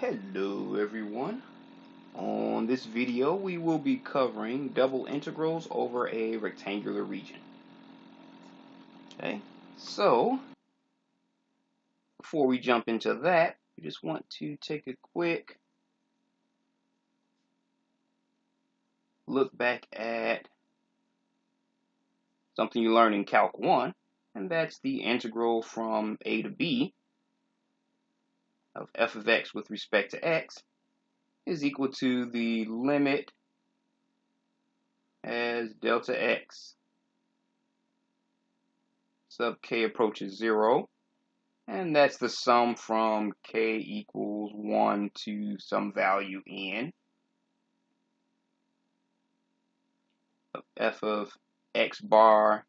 Hello everyone. On this video we will be covering double integrals over a rectangular region. Okay, so before we jump into that, we just want to take a quick look back at something you learned in Calc 1, and that's the integral from a to b of f of x with respect to x is equal to the limit as delta x sub k approaches 0, and that's the sum from k equals 1 to some value n of f of x bar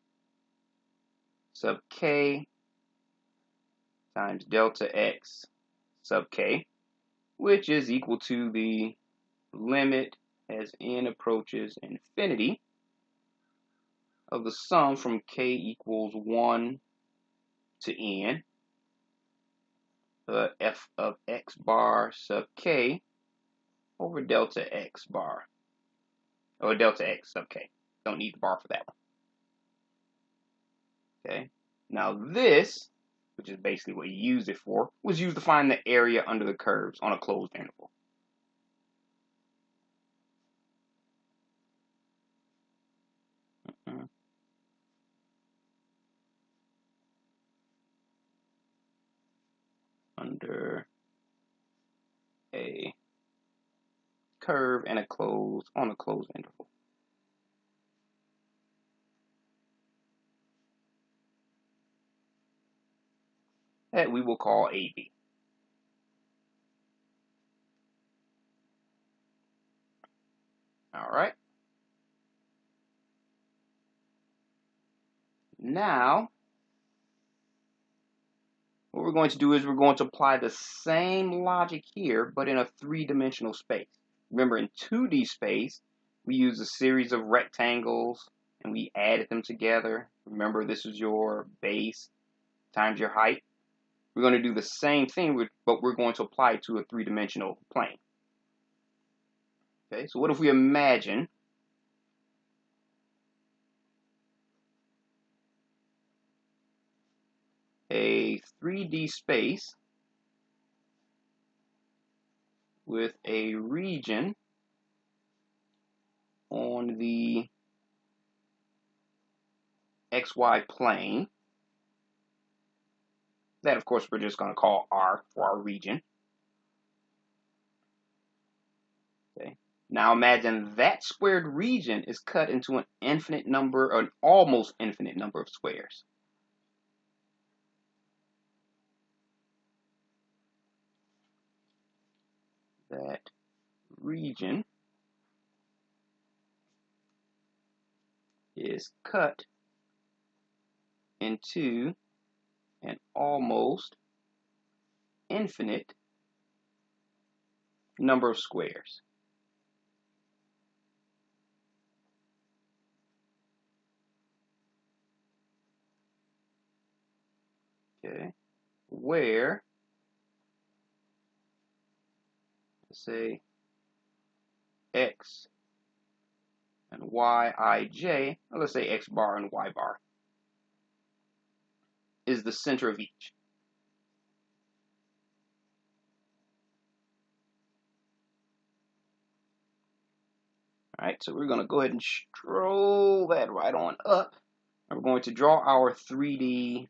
sub k times delta x sub k, which is equal to the limit as n approaches infinity of the sum from k equals 1 to n f of x bar sub k over delta x bar, or delta x sub k. Don't need the bar for that one. Okay. Now this, which is basically what you used it for, was used to find the area under the curves on a closed interval. Under a curve and on a closed interval. That we will call AB. All right. Now, what we're going to do is we're going to apply the same logic here, but in a three-dimensional space. Remember, in 2D space, we use a series of rectangles and we added them together. Remember, this is your base times your height. We're going to do the same thing, but we're going to apply it to a three-dimensional plane. Okay, so what if we imagine a 3D space with a region on the XY plane that, of course, we're just going to call R for our region. Okay. Now imagine that squared region is cut into an infinite number, or an almost infinite number of squares. That region is cut into an almost infinite number of squares. Okay, where, let's say, x and y I j, or let's say x bar and y bar, is the center of each. All right, so we're going to go ahead and stroll that right on up. And we're going to draw our 3D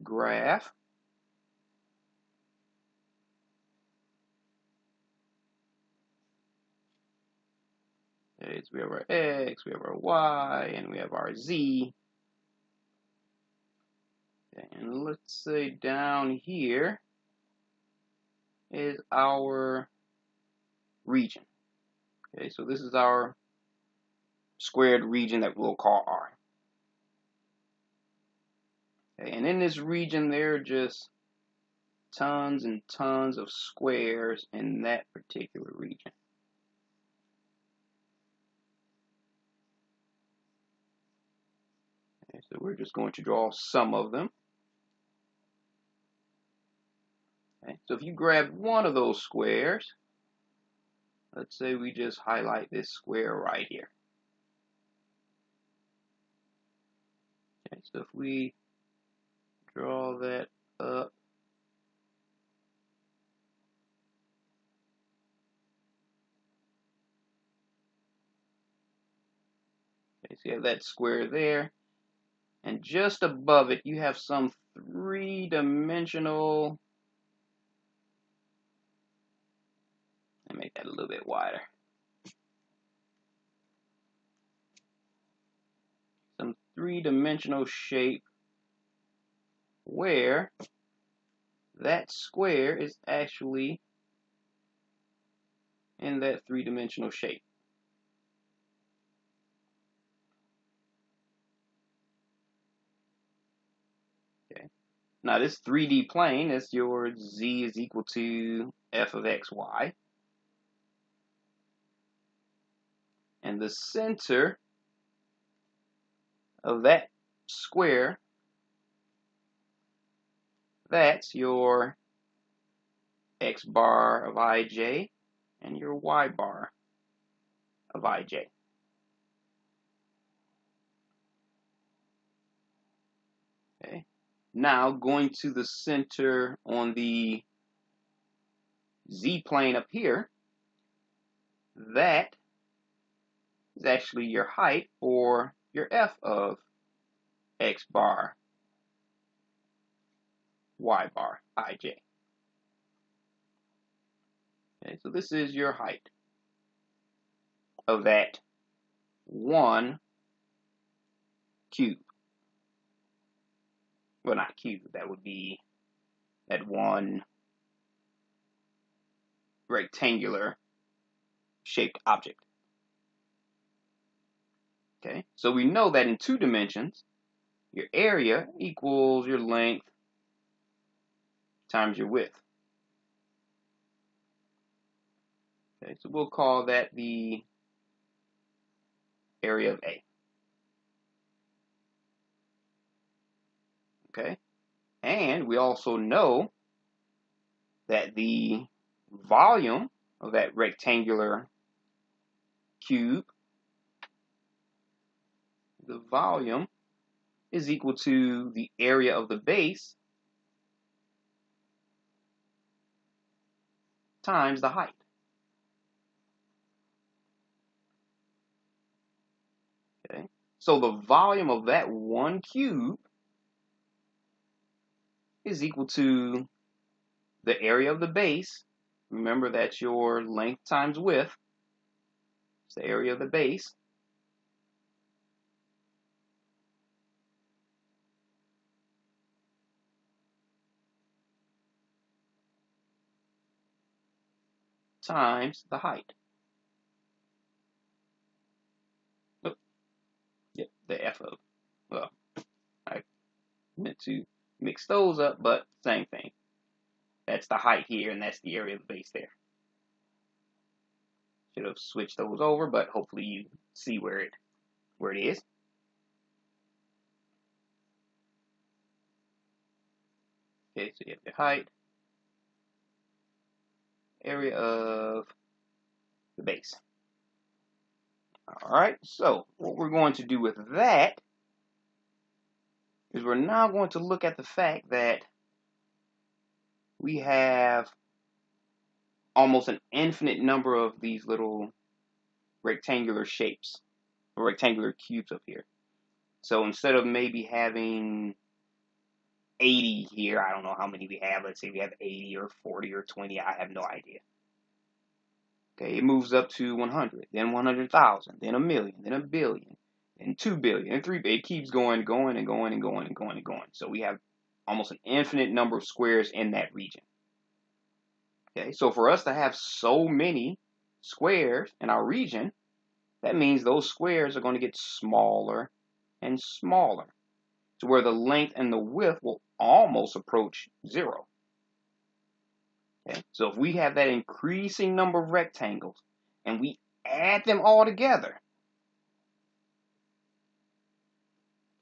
graph. Okay, so we have our x, we have our y, and we have our z. Okay, and let's say down here is our region. Okay, so this is our squared region that we'll call R. Okay, and in this region, there are just tons and tons of squares in that particular region. Okay, so we're just going to draw some of them. Okay, so if you grab one of those squares, let's say we just highlight this square right here. Okay, so if we draw that up, okay, so you have that square there, and just above it you have some three-dimensional, let me make that a little bit wider, some three-dimensional shape where that square is actually in that three-dimensional shape. Okay. Now this 3D plane is your z is equal to f of x, y. And the center of that square, that's your x bar of ij and your y bar of ij. Okay. Now going to the center on the z-plane up here, that is actually your height, or your f of x bar, y bar, ij. Okay, so this is your height of that one cube. Well, not cube, that would be that one rectangular shaped object. Okay, so we know that in 2 dimensions, your area equals your length times your width. Okay, so we'll call that the area of A. Okay, and we also know that the volume of that rectangular cube, the volume is equal to the area of the base times the height. Okay, so the volume of that one cube is equal to the area of the base. Remember, that's your length times width. It's the area of the base. Times the height. Oh, yep, the f of. Well, I meant to mix those up, but same thing. That's the height here, and that's the area of the base there. Should have switched those over, but hopefully you see where it is. Okay, so you have the height, area of the base. All right, so what we're going to do with that is we're now going to look at the fact that we have almost an infinite number of these little rectangular shapes, or rectangular cubes up here. So instead of maybe having 80 here, I don't know how many we have. Let's say we have 80 or 40 or 20. I have no idea. Okay, it moves up to 100, then 100,000, then a million, then a billion, then 2 billion, and 3 billion. It keeps going and going and going and going and going and going. So we have almost an infinite number of squares in that region. Okay, so for us to have so many squares in our region, that means those squares are going to get smaller and smaller to where the length and the width will almost approach 0. Okay, so if we have that increasing number of rectangles and we add them all together,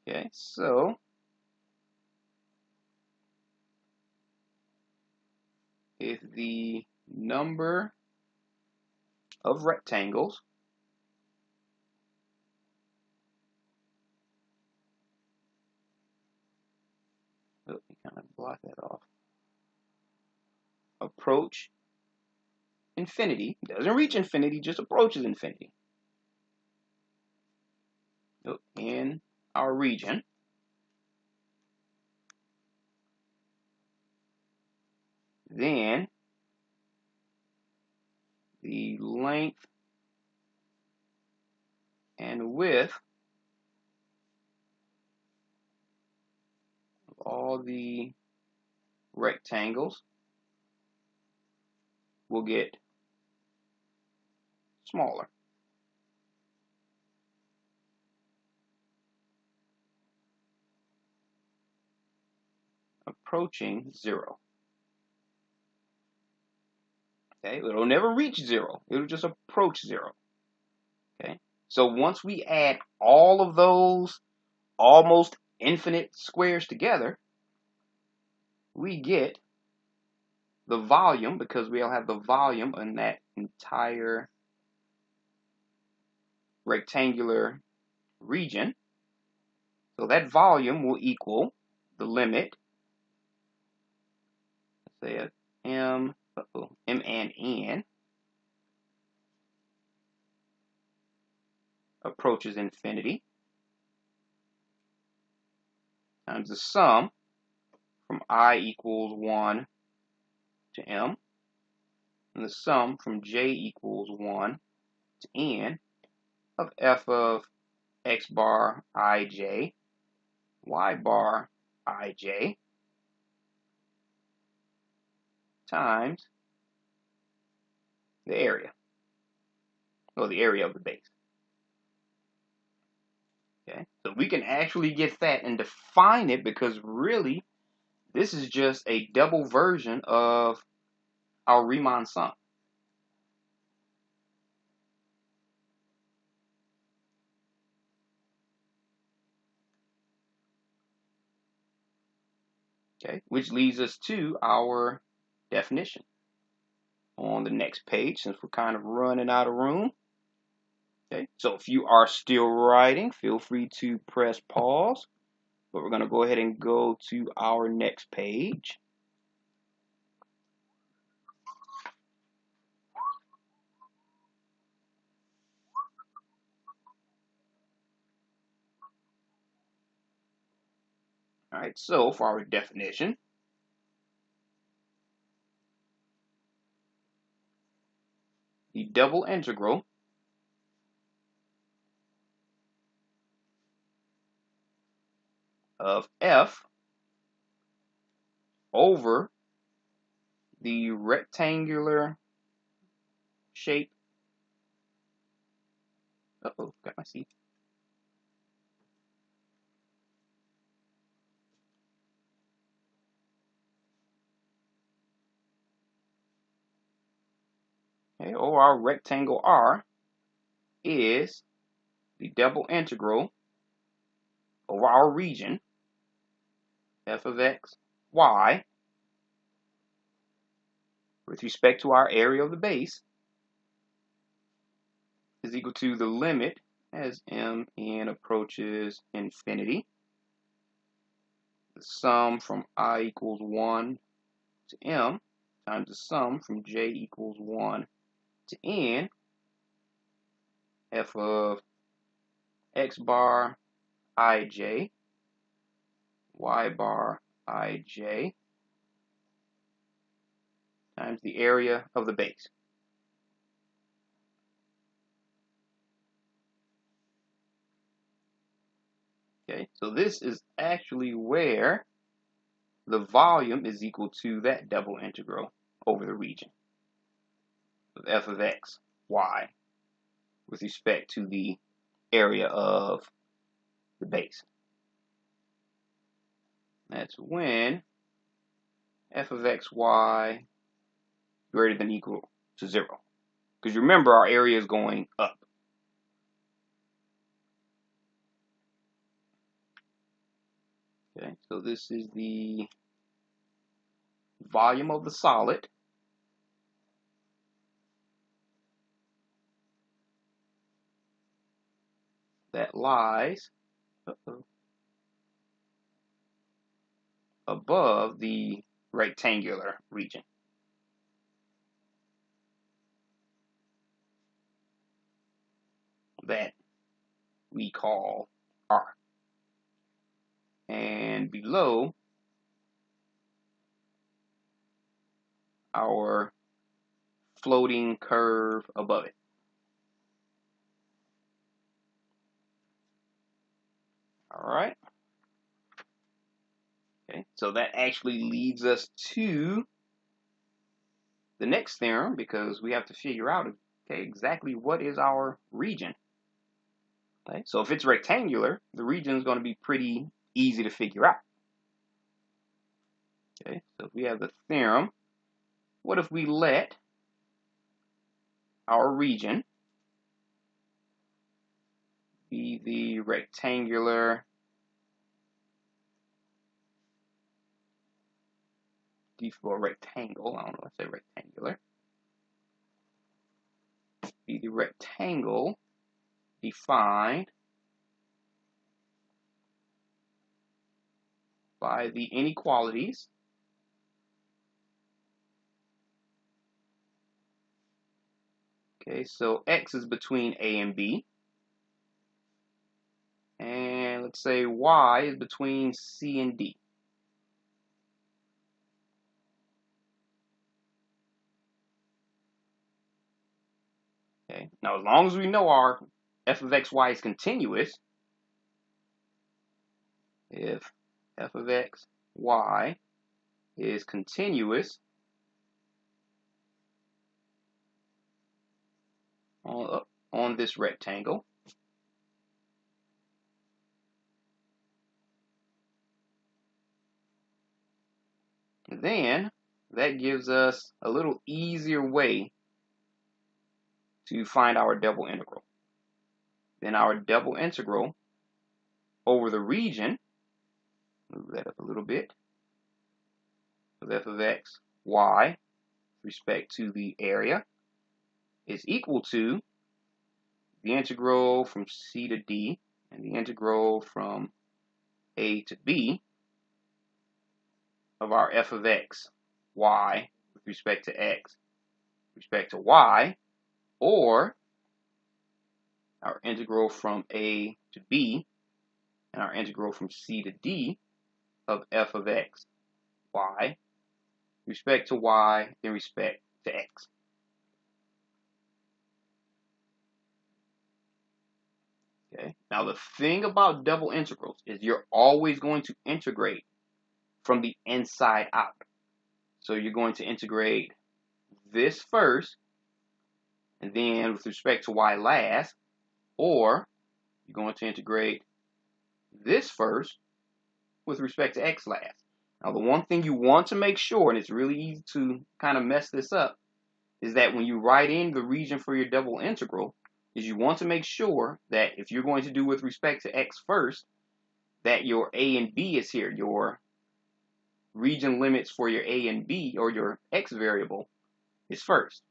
okay, so if the number of rectangles kind of block that off, approach infinity, doesn't reach infinity, just approaches infinity in our region, then the length and width of all the rectangles will get smaller. Approaching 0. Okay, it'll never reach 0. It'll just approach 0. Okay, so once we add all of those almost infinite squares together, we get the volume, because we'll have the volume in that entire rectangular region. So that volume will equal the limit, let's say m and n approaches infinity times the sum from I equals 1 to m, and the sum from j equals 1 to n of f of x bar ij, y bar ij, times the area, or the area of the base. Okay, so we can actually get that and define it, because really this is just a double version of our Riemann sum. Okay, which leads us to our definition on the next page, since we're kind of running out of room. Okay, so if you are still writing, feel free to press pause, but we're going to go ahead and go to our next page. All right, so for our definition, the double integral of f over the rectangular shape. Uh-oh, got my seat. Okay, over our rectangle R is the double integral over our region, f of x, y, with respect to our area of the base, is equal to the limit as mn approaches infinity, the sum from I equals 1 to m times the sum from j equals 1 to n, f of x bar ij, y bar ij, times the area of the base. Okay, so this is actually where the volume is equal to that double integral over the region of f of x, y, with respect to the area of the base. That's when f of x, y greater than or equal to 0. Because remember, our area is going up. Okay, so this is the volume of the solid that lies above the rectangular region. That we call R. And below our floating curve above it. All right. Okay, so that actually leads us to the next theorem, because we have to figure out, okay, exactly what is our region. Okay, so if it's rectangular, the region is going to be pretty easy to figure out. Okay, so if we have the theorem, what if we let our region be the rectangular default rectangle, I don't know what I say rectangular, be the rectangle defined by the inequalities okay, so x is between a and b, and let's say y is between c and d. Okay, now as long as we know our f of x, y is continuous, if f of x, y is continuous on this rectangle, then that gives us a little easier way to find our double integral. Then our double integral over the region, move that up a little bit, of f of x, y, with respect to the area, is equal to the integral from c to d and the integral from a to b of our f of x, y, with respect to x, with respect to y, or our integral from a to b and our integral from c to d of f of x, y, respect to y, in respect to x. Okay. Now the thing about double integrals is you're always going to integrate from the inside out. So you're going to integrate this first, and then with respect to y last, or you're going to integrate this first with respect to x last. Now the one thing you want to make sure, and it's really easy to kind of mess this up, is that when you write in the region for your double integral, is you want to make sure that if you're going to do with respect to x first, that your a and b is here. Your region limits for your a and b, or your x variable, is first.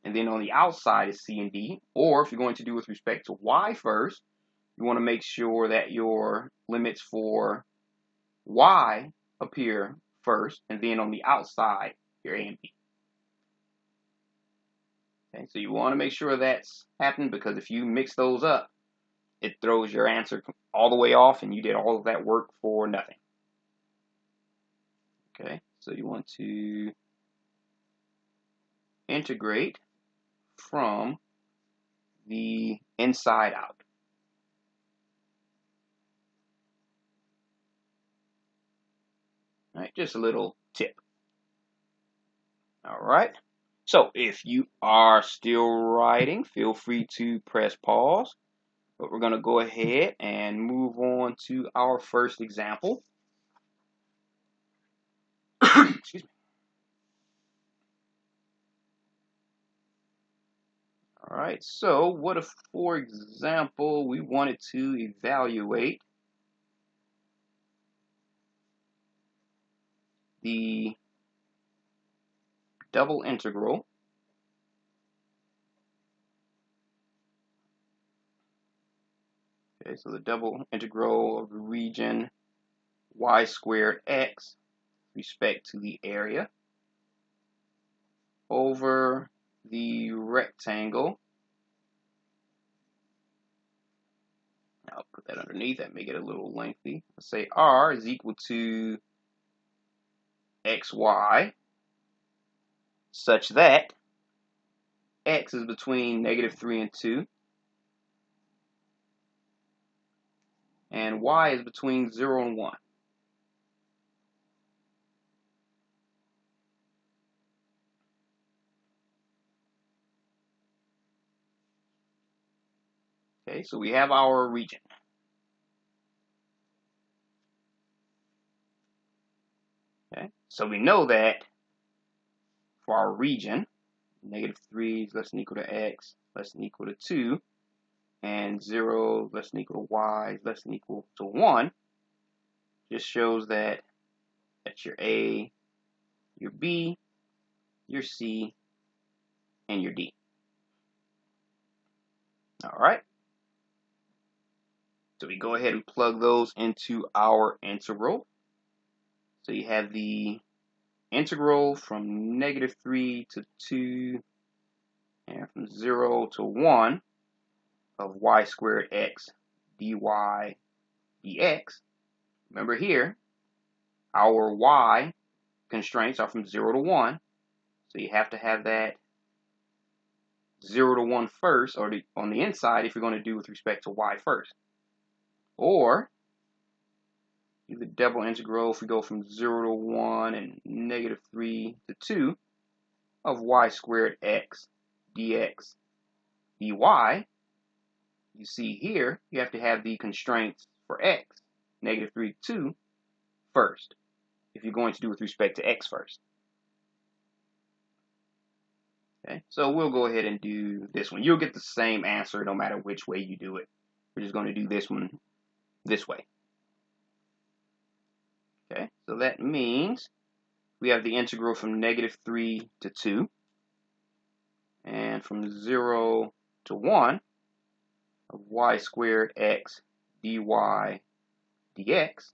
And then on the outside is c and d. Or if you're going to do with respect to y first, you want to make sure that your limits for y appear first, and then on the outside, your a and b. Okay, so you want to make sure that's happening, because if you mix those up, it throws your answer all the way off, and you did all of that work for nothing. Okay, so you want to integrate from the inside out. All right, just a little tip. All right. So if you are still writing, feel free to press pause. But we're going to go ahead and move on to our first example. Excuse me. All right. So what if, for example, we wanted to evaluate the double integral Okay, so the double integral of the region y squared x with respect to the area over the rectangle. I'll put that underneath that, make it a little lengthy. Let's say r is equal to xy such that x is between -3 and 2 and y is between 0 and 1. Okay, so we have our region. Okay, so we know that for our region, -3 is less than equal to x, less than equal to 2, and 0 less than equal to y is less than equal to 1. Just shows that that's your A, your B, your C, and your D. All right. So we go ahead and plug those into our integral. So you have the integral from -3 to 2 and from 0 to 1 of y squared x dy dx. Remember here, our y constraints are from 0 to 1. So you have to have that 0 to 1 first, or on the inside if you're going to do with respect to y first. Or the double integral if we go from 0 to 1 and -3 to 2 of y squared x dx dy. You see here, you have to have the constraints for x, -3 to 2, first, if you're going to do with respect to x first. Okay, so we'll go ahead and do this one. You'll get the same answer no matter which way you do it. We're just going to do this one this way. Okay, so that means we have the integral from -3 to 2 and from 0 to 1 of y squared x dy dx,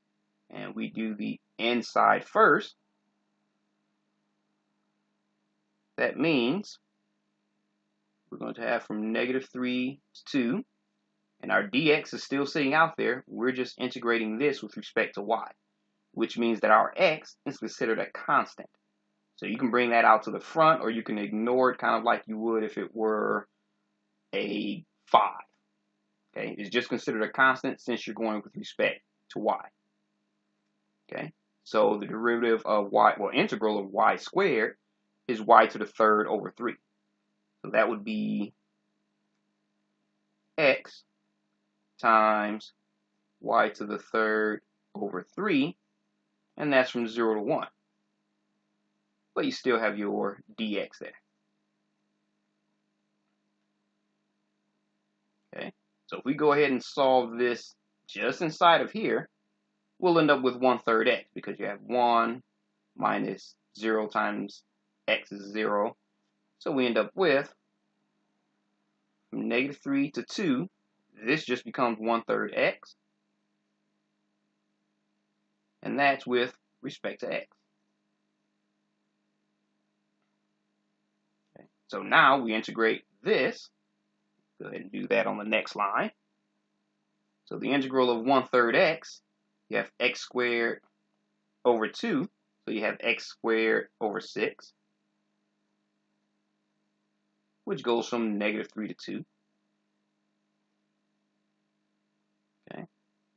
and we do the inside first. That means we're going to have from -3 to 2, and our dx is still sitting out there. We're just integrating this with respect to y, which means that our x is considered a constant. So you can bring that out to the front, or you can ignore it kind of like you would if it were a 5. Okay, it's just considered a constant since you're going with respect to y. Okay, so the derivative of y, well, integral of y squared is y to the third over 3. So that would be x times y to the third over 3, and that's from 0 to 1. But you still have your dx there. Okay, so if we go ahead and solve this just inside of here, we'll end up with 1/3 x, because you have 1 minus 0 times x is 0. So we end up with from -3 to 2, this just becomes 1/3 x, and that's with respect to x. Okay, so now we integrate this. Go ahead and do that on the next line. So the integral of 1/3 x, you have x squared over 2, so you have x squared over 6, which goes from -3 to 2. Okay,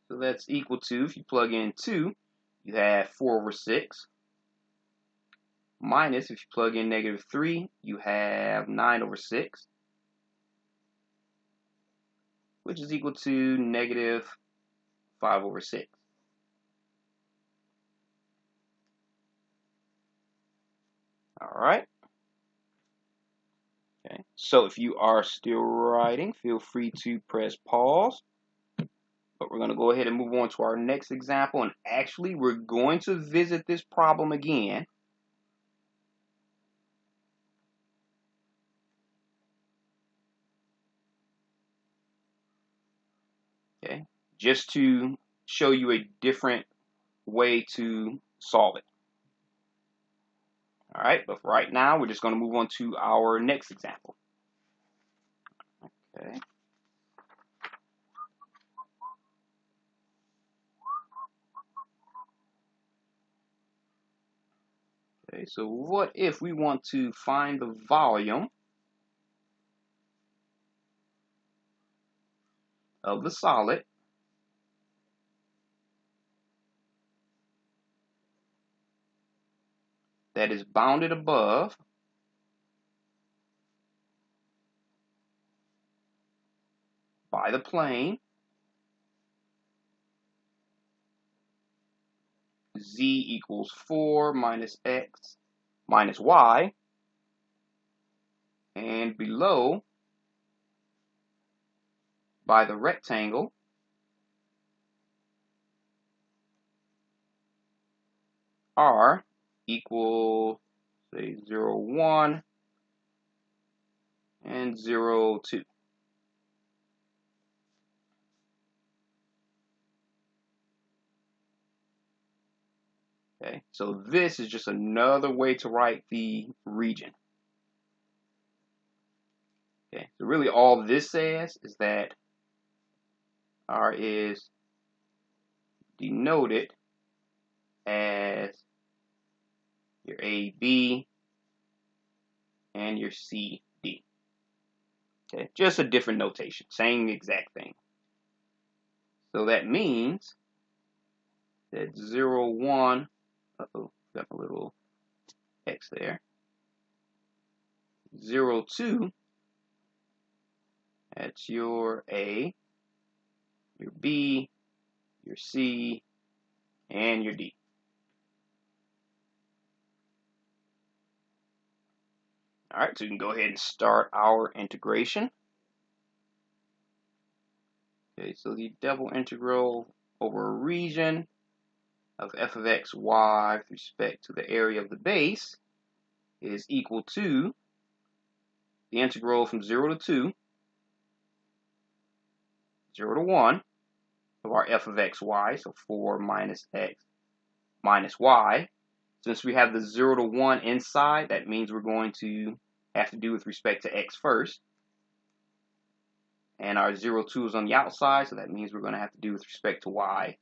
so that's equal to, if you plug in 2, you have 4 over 6, minus, if you plug in -3, you have 9 over 6, which is equal to -5 over 6. All right. Okay, so if you are still writing, feel free to press pause. But we're going to go ahead and move on to our next example. And actually, we're going to visit this problem again. Okay, just to show you a different way to solve it. All right, but for right now, we're just going to move on to our next example. Okay. Okay, so what if we want to find the volume of the solid that is bounded above by the plane z equals 4 minus x minus y, and below by the rectangle r equals, say, 0, 1 and 0, 2. Okay, so this is just another way to write the region. Okay, so really all this says is that R is denoted as your AB and your CD. Okay, just a different notation, same exact thing. So that means that 0, 1, got a little X there. 0, 2, that's your A, your B, your C, and your D. All right, so we can go ahead and start our integration. Okay, so the double integral over a region of f of x, y with respect to the area of the base is equal to the integral from 0 to 2, 0 to 1 of our f of x, y, so 4 minus x minus y. Since we have the 0 to 1 inside, that means we're going to have to do with respect to x first. And our 0, 2 is on the outside, so that means we're going to have to do with respect to y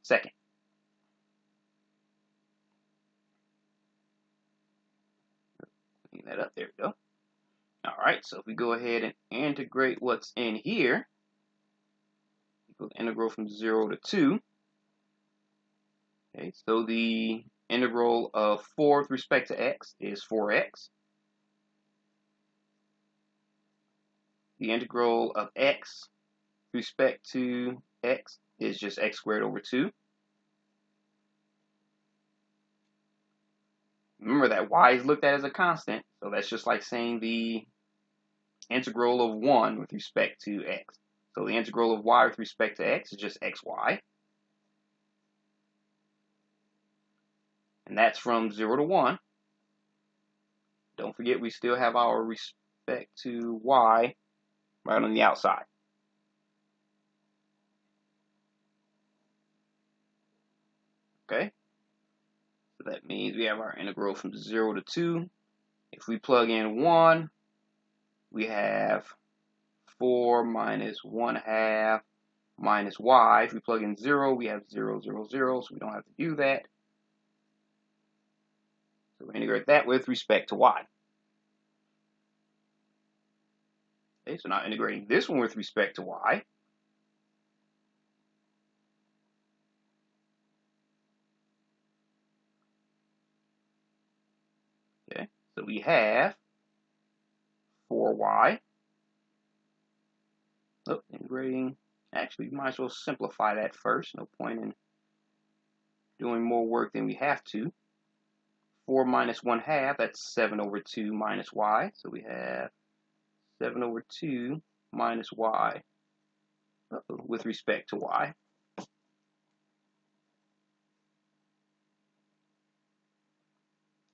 second. Clean that up, there we go. All right, so if we go ahead and integrate what's in here, equals integral from 0 to 2. Okay, so the integral of 4 with respect to x is 4x. The integral of x with respect to x is just x squared over 2. Remember that y is looked at as a constant, so that's just like saying the integral of 1 with respect to x. So the integral of y with respect to x is just xy. And that's from 0 to 1. Don't forget we still have our respect to y right on the outside. Okay? So that means we have our integral from 0 to 2. If we plug in 1, we have 4 minus 1/2 minus y. If we plug in 0, we have 0, 0, 0, so we don't have to do that. So we integrate that with respect to y. Okay, so now integrating this one with respect to y. Okay, so we have 4y. Oh, integrating. Actually, we might as well simplify that first. No point in doing more work than we have to. 4 minus 1/2, that's 7 over 2 minus y. So we have 7 over 2 minus y with respect to y.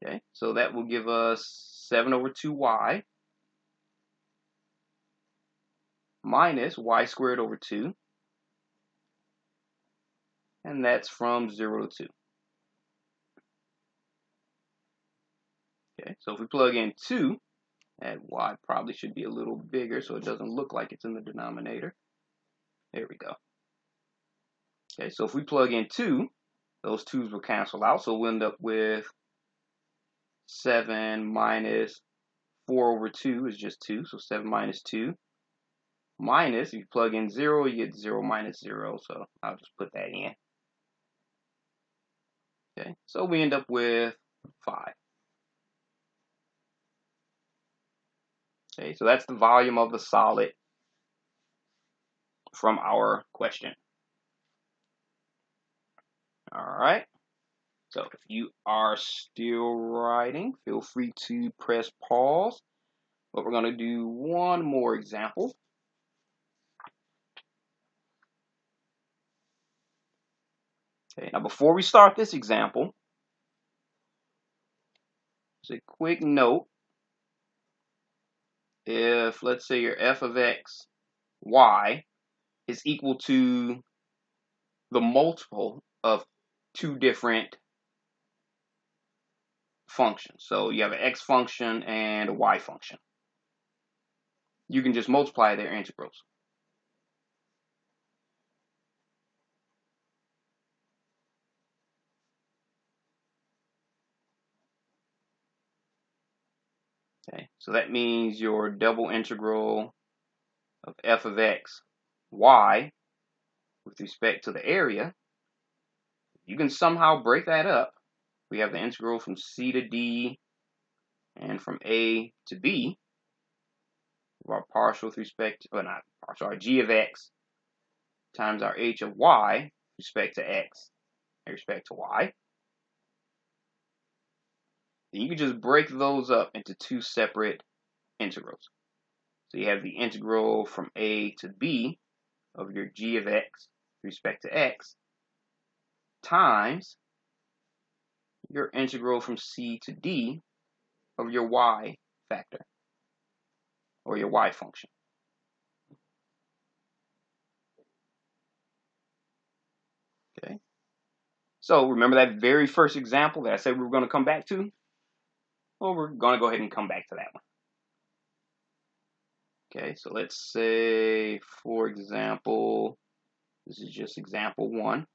Okay, so that will give us 7 over 2y minus y squared over 2. and that's from 0 to 2. Okay, so if we plug in 2, that y probably should be a little bigger so it doesn't look like it's in the denominator. There we go. Okay, so if we plug in 2, those 2's will cancel out, so we'll end up with 7 minus 4 over 2 is just 2, so 7 minus 2. Minus, if you plug in 0, you get 0 minus 0, so I'll just put that in. Okay, so we end up with 5. Okay, so that's the volume of the solid from our question. All right. So if you are still writing, feel free to press pause. But we're going to do one more example. Okay, now before we start this example, just a quick note. If, let's say, your f of x, y, is equal to the multiple of two different functions. So you have an x function and a y function. You can just multiply their integrals. Okay, so that means your double integral of f of x, y, with respect to the area, you can somehow break that up. We have the integral from c to d and from a to b. Our partial with respect to, not partial, our g of x times our h of y with respect to x and respect to y. Then you can just break those up into two separate integrals. So you have the integral from a to b of your g of x with respect to x times your integral from c to d of your y factor or your y function. Okay. So remember that very first example that I said we were going to come back to? Well, we're going to go ahead and come back to that one. Okay, so let's say, for example, this is just example 1.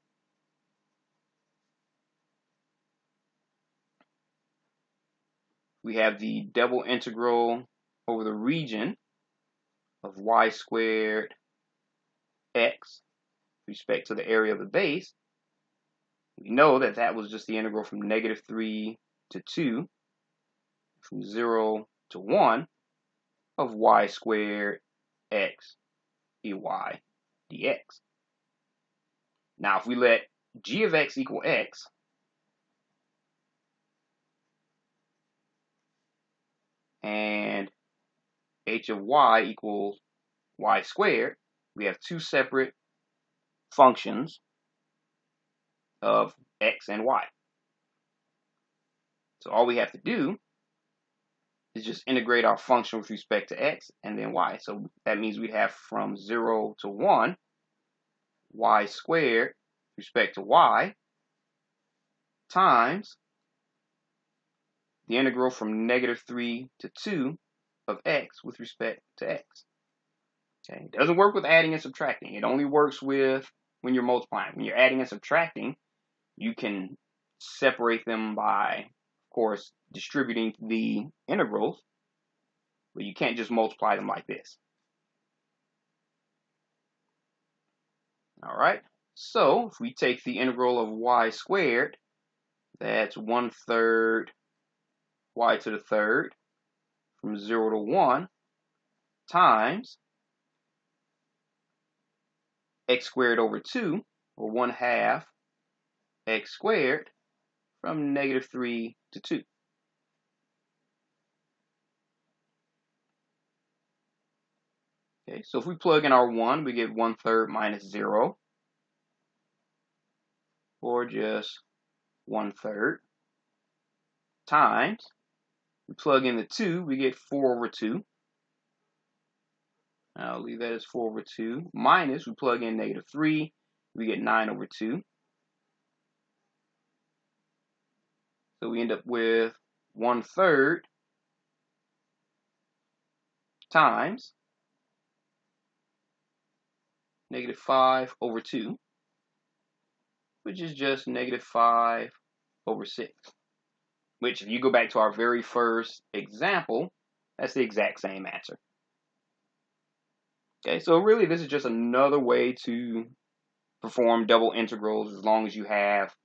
We have the double integral over the region of y squared x with respect to the area of the base. We know that that was just the integral from -3 to 2, from 0 to 1 of y squared x dy dx. Now, if we let g of x equal x, and h of y equals y squared, we have two separate functions of x and y. So all we have to do is just integrate our function with respect to x and then y. So that means we have from 0 to 1 y squared with respect to y times the integral from -3 to 2 of x with respect to x. Okay, it doesn't work with adding and subtracting. It only works with when you're multiplying. When you're adding and subtracting, you can separate them by, of course, distributing the integrals, but you can't just multiply them like this. All right, so if we take the integral of y squared, that's 1/3 y to the third from 0 to 1 times x squared over 2, or 1/2 x squared from -3 to 2. Okay, so if we plug in our 1, we get 1/3 minus 0, or just 1/3, times, we plug in the 2, we get 4 over 2. I'll leave that as 4 over 2, minus, we plug in -3, we get 9 over 2. So we end up with 1/3 times -5/2, which is just -5/6. Which, if you go back to our very first example, that's the exact same answer. Okay, so really this is just another way to perform double integrals as long as you have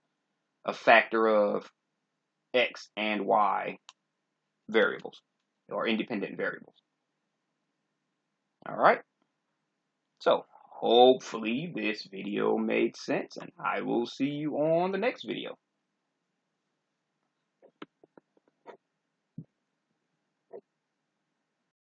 a factor of x and y variables or independent variables. All right, so hopefully this video made sense, and I will see you on the next video.